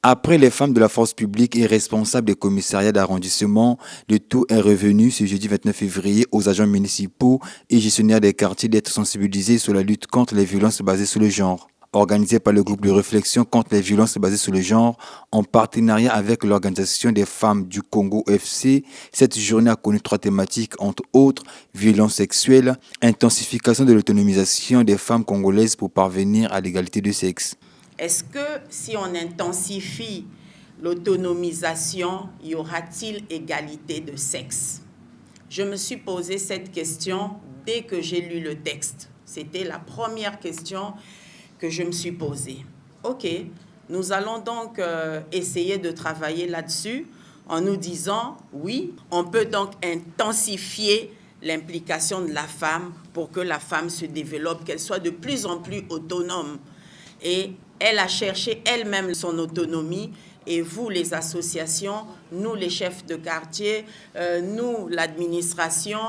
Après les femmes de la force publique et responsables des commissariats d'arrondissement, le tout est revenu ce jeudi 29 février aux agents municipaux et gestionnaires des quartiers d'être sensibilisés sur la lutte contre les violences basées sur le genre. Organisée par le groupe de réflexion contre les violences basées sur le genre, en partenariat avec l'Organisation des femmes du Congo FC, cette journée a connu 3 thématiques, entre autres violences sexuelles, intensification de l'autonomisation des femmes congolaises pour parvenir à l'égalité de sexe. Est-ce que si on intensifie l'autonomisation, y aura-t-il égalité de sexe? Je me suis posé cette question dès que j'ai lu le texte. C'était la première question que je me suis posée. Ok, nous allons donc essayer de travailler là-dessus en nous disant, oui, on peut donc intensifier l'implication de la femme pour que la femme se développe, qu'elle soit de plus en plus autonome. Et elle a cherché elle-même son autonomie. Et vous, les associations, nous, les chefs de quartier, nous, l'administration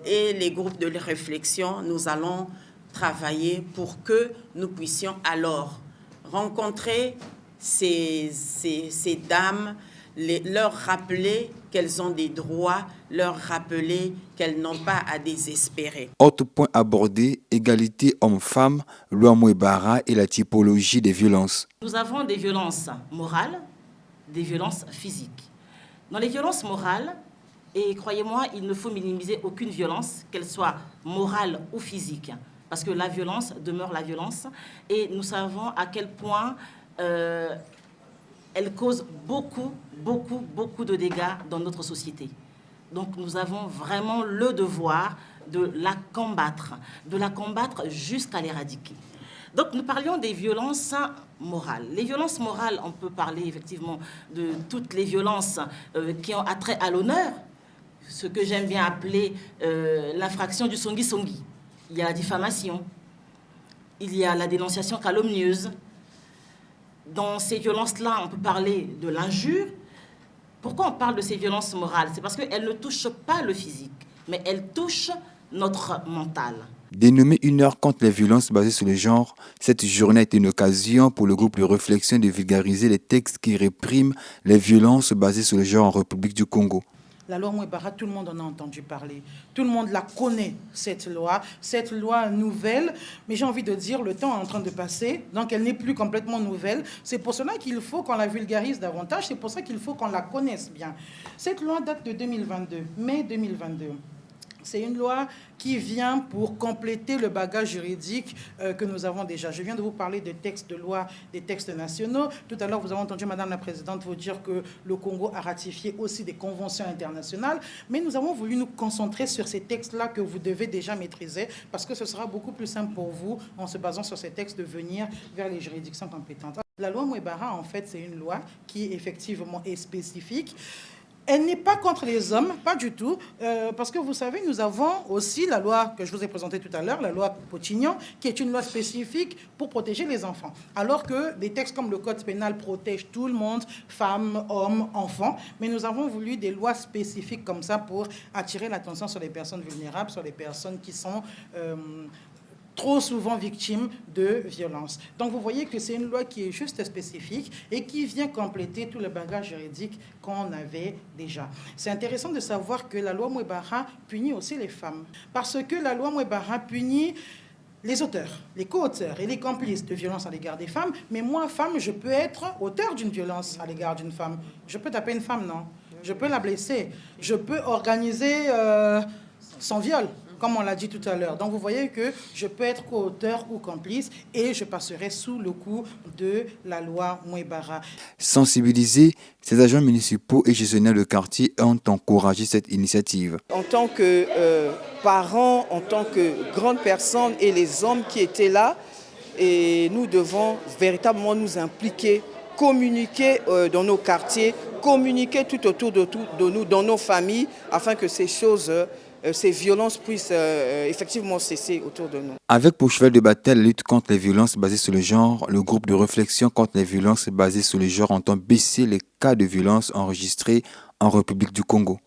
et les groupes de réflexion, nous allons travailler pour que nous puissions alors rencontrer ces dames, leur rappeler qu'elles ont des droits, leur rappeler qu'elles n'ont pas à désespérer. Autre point abordé, égalité homme-femme, loi Mouebara et la typologie des violences. Nous avons des violences morales, des violences physiques. Dans les violences morales, et croyez-moi, il ne faut minimiser aucune violence, qu'elle soit morale ou physique, parce que la violence demeure la violence, et nous savons à quel point elle cause beaucoup de dégâts dans notre société. Donc nous avons vraiment le devoir de la combattre jusqu'à l'éradiquer. Donc nous parlions des violences morales. Les violences morales, on peut parler effectivement de toutes les violences qui ont attrait à l'honneur, ce que j'aime bien appeler l'infraction du songi-songi. Il y a la diffamation, il y a la dénonciation calomnieuse. Dans ces violences-là, on peut parler de l'injure. Pourquoi on parle de ces violences morales? C'est parce qu'elles ne touchent pas le physique, mais elles touchent notre mental. Dénommée 1 heure contre les violences basées sur le genre, cette journée a été une occasion pour le groupe de réflexion de vulgariser les textes qui répriment les violences basées sur le genre en République du Congo. La loi Mouebara, tout le monde en a entendu parler. Tout le monde la connaît, cette loi nouvelle. Mais j'ai envie de dire, le temps est en train de passer, donc elle n'est plus complètement nouvelle. C'est pour cela qu'il faut qu'on la vulgarise davantage, c'est pour ça qu'il faut qu'on la connaisse bien. Cette loi date de 2022, mai 2022. C'est une loi qui vient pour compléter le bagage juridique que nous avons déjà. Je viens de vous parler des textes de loi, des textes nationaux. Tout à l'heure, vous avez entendu Madame la Présidente vous dire que le Congo a ratifié aussi des conventions internationales. Mais nous avons voulu nous concentrer sur ces textes-là que vous devez déjà maîtriser parce que ce sera beaucoup plus simple pour vous, en se basant sur ces textes, de venir vers les juridictions compétentes. La loi Mouebara, en fait, c'est une loi qui, effectivement, est spécifique. Elle n'est pas contre les hommes, pas du tout, parce que vous savez, nous avons aussi la loi que je vous ai présentée tout à l'heure, la loi Potignan, qui est une loi spécifique pour protéger les enfants. Alors que des textes comme le Code pénal protègent tout le monde, femmes, hommes, enfants, mais nous avons voulu des lois spécifiques comme ça pour attirer l'attention sur les personnes vulnérables, sur les personnes qui sont trop souvent victimes de violences. Donc vous voyez que c'est une loi qui est juste spécifique et qui vient compléter tout le bagage juridique qu'on avait déjà. C'est intéressant de savoir que la loi Mouebara punit aussi les femmes. Parce que la loi Mouebara punit les auteurs, les co-auteurs et les complices de violences à l'égard des femmes. Mais moi, femme, je peux être auteur d'une violence à l'égard d'une femme. Je peux taper une femme, non? Je peux la blesser. Je peux organiser son viol, comme on l'a dit tout à l'heure. Donc vous voyez que je peux être co-auteur ou complice et je passerai sous le coup de la loi Mouebara. Sensibiliser, ces agents municipaux et gestionnaires de quartier ont encouragé cette initiative. En tant que parents, en tant que grandes personnes et les hommes qui étaient là, et nous devons véritablement nous impliquer, communiquer dans nos quartiers, communiquer tout autour de nous, dans nos familles, afin que ces choses, ces violences puissent effectivement cesser autour de nous. Avec pour cheval de bataille la lutte contre les violences basées sur le genre, le groupe de réflexion contre les violences basées sur le genre entend baisser les cas de violence enregistrés en République du Congo.